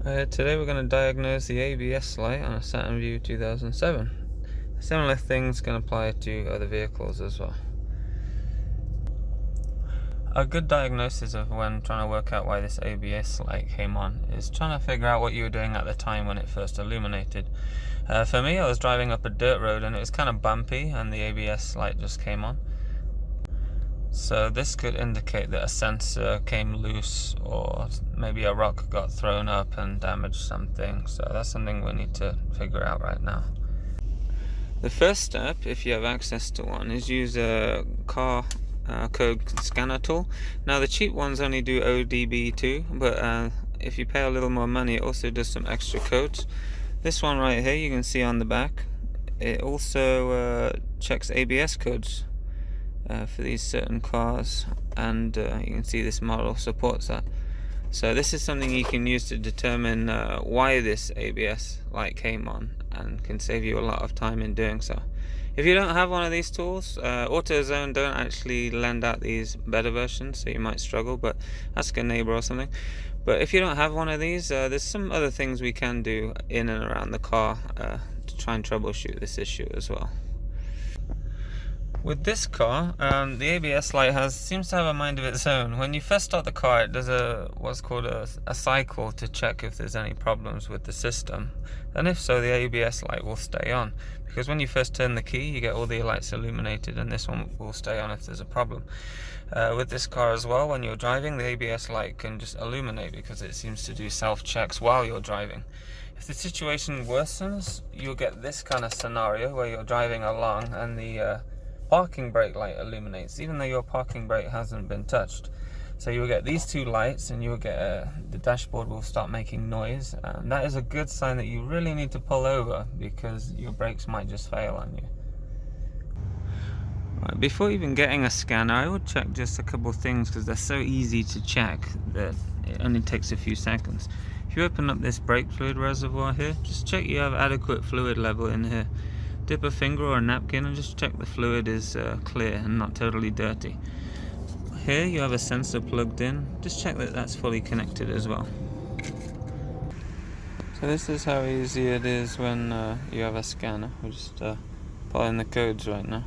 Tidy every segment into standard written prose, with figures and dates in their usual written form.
Today we're going to diagnose the ABS light on a Saturn Vue 2007. Similar things can apply to other vehicles as well. A good diagnosis of when trying to work out why this ABS light came on is trying to figure out what you were doing at the time when it first illuminated. For me, I was driving up a dirt road and it was kind of bumpy and the ABS light just came on. So this could indicate that a sensor came loose, or maybe a rock got thrown up and damaged something. So that's something we need to figure out right now. The first step, if you have access to one, is use a car code scanner tool. Now the cheap ones only do ODB2, but if you pay a little more money, it also does some extra codes. This one right here, you can see on the back, it also checks ABS codes for these certain cars, and you can see this model supports that. So this is something you can use to determine why this ABS light came on, and can save you a lot of time in doing so. If you don't have one of these tools, AutoZone don't actually lend out these better versions, so you might struggle, but ask a neighbor or something. But if you don't have one of these, there's some other things we can do in and around the car to try and troubleshoot this issue as well. With this car, the ABS light seems to have a mind of its own. When you first start the car, it does what's called a cycle to check if there's any problems with the system. And if so, the ABS light will stay on. Because when you first turn the key, you get all the lights illuminated, and this one will stay on if there's a problem. With this car as well, when you're driving, the ABS light can just illuminate because it seems to do self-checks while you're driving. If the situation worsens, you'll get this kind of scenario where you're driving along and the parking brake light illuminates, even though your parking brake hasn't been touched. So you'll get these two lights, and you'll get the dashboard will start making noise, and that is a good sign that you really need to pull over, because your brakes might just fail on you. Right, before even getting a scanner, I would check just a couple of things, because they're so easy to check that it only takes a few seconds. If you open up this brake fluid reservoir here, just check you have adequate fluid level in here. Dip a finger or a napkin and just check the fluid is clear and not totally dirty. Here you have a sensor plugged in, just check that that's fully connected as well. So this is how easy it is when you have a scanner. We're just pulling the codes right now.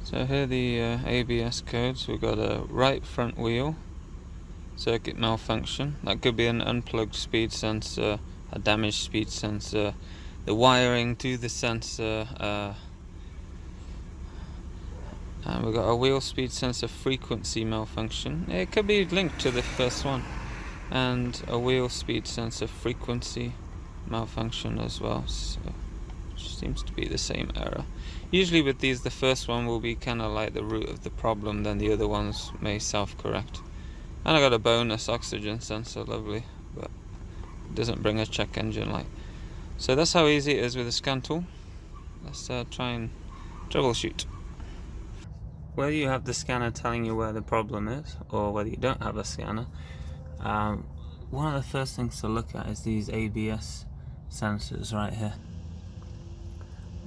So here are the ABS codes. We've got a right front wheel, circuit malfunction. That could be an unplugged speed sensor, a damaged speed sensor, the wiring to the sensor, and we've got a wheel speed sensor frequency malfunction. It could be linked to the first one, and a wheel speed sensor frequency malfunction as well, so it seems to be the same error. Usually with these, the first one will be kind of like the root of the problem, then the other ones may self-correct. And I got a bonus oxygen sensor, lovely, but it doesn't bring a check engine light. So that's how easy it is with a scan tool. Let's try and troubleshoot. Whether you have the scanner telling you where the problem is, or whether you don't have a scanner, one of the first things to look at is these ABS sensors right here.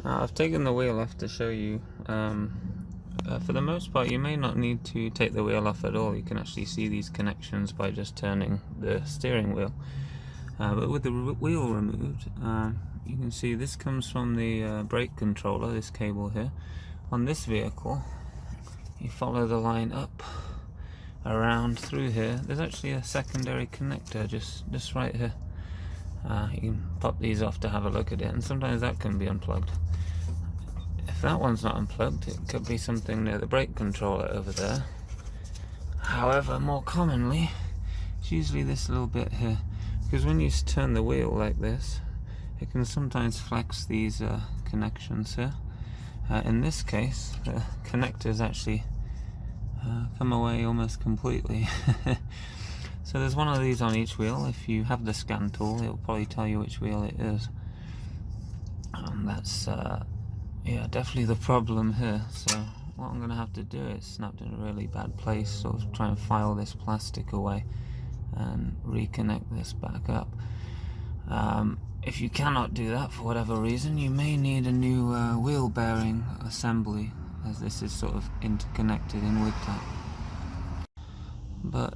Now, I've taken the wheel off to show you. For the most part, you may not need to take the wheel off at all. You can actually see these connections by just turning the steering wheel. But with the wheel removed, you can see this comes from the brake controller, this cable here. On this vehicle, you follow the line up, around through here. There's actually a secondary connector just right here. You can pop these off to have a look at it, and sometimes that can be unplugged. If that one's not unplugged, it could be something near the brake controller over there. However, more commonly, it's usually this little bit here. Because when you turn the wheel like this, it can sometimes flex these connections here. In this case, the connectors actually come away almost completely. So there's one of these on each wheel. If you have the scan tool, it'll probably tell you which wheel it is. And that's yeah, definitely the problem here. So what I'm going to have to do is snap in a really bad place, sort of try and file this plastic away and reconnect this back up. If you cannot do that for whatever reason, you may need a new wheel bearing assembly, as this is sort of interconnected in with that. But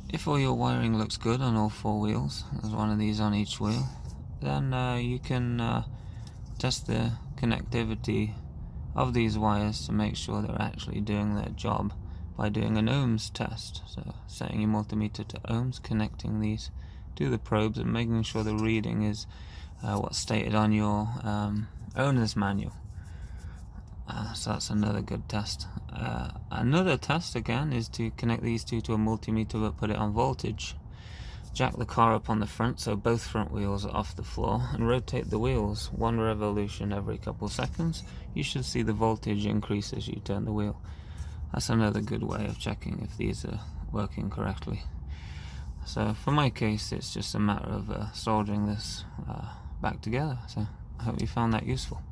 If all your wiring looks good on all 4 wheels, there's one of these on each wheel, then you can test the connectivity of these wires to make sure they're actually doing their job by doing an ohms test. So setting your multimeter to ohms, connecting these to the probes and making sure the reading is what's stated on your owner's manual. So that's another good test. Another test again is to connect these two to a multimeter but put it on voltage. Jack the car up on the front so both front wheels are off the floor and rotate the wheels 1 revolution every couple seconds. You should see the voltage increase as you turn the wheel. That's another good way of checking if these are working correctly. So for my case, it's just a matter of soldering this back together. So I hope you found that useful.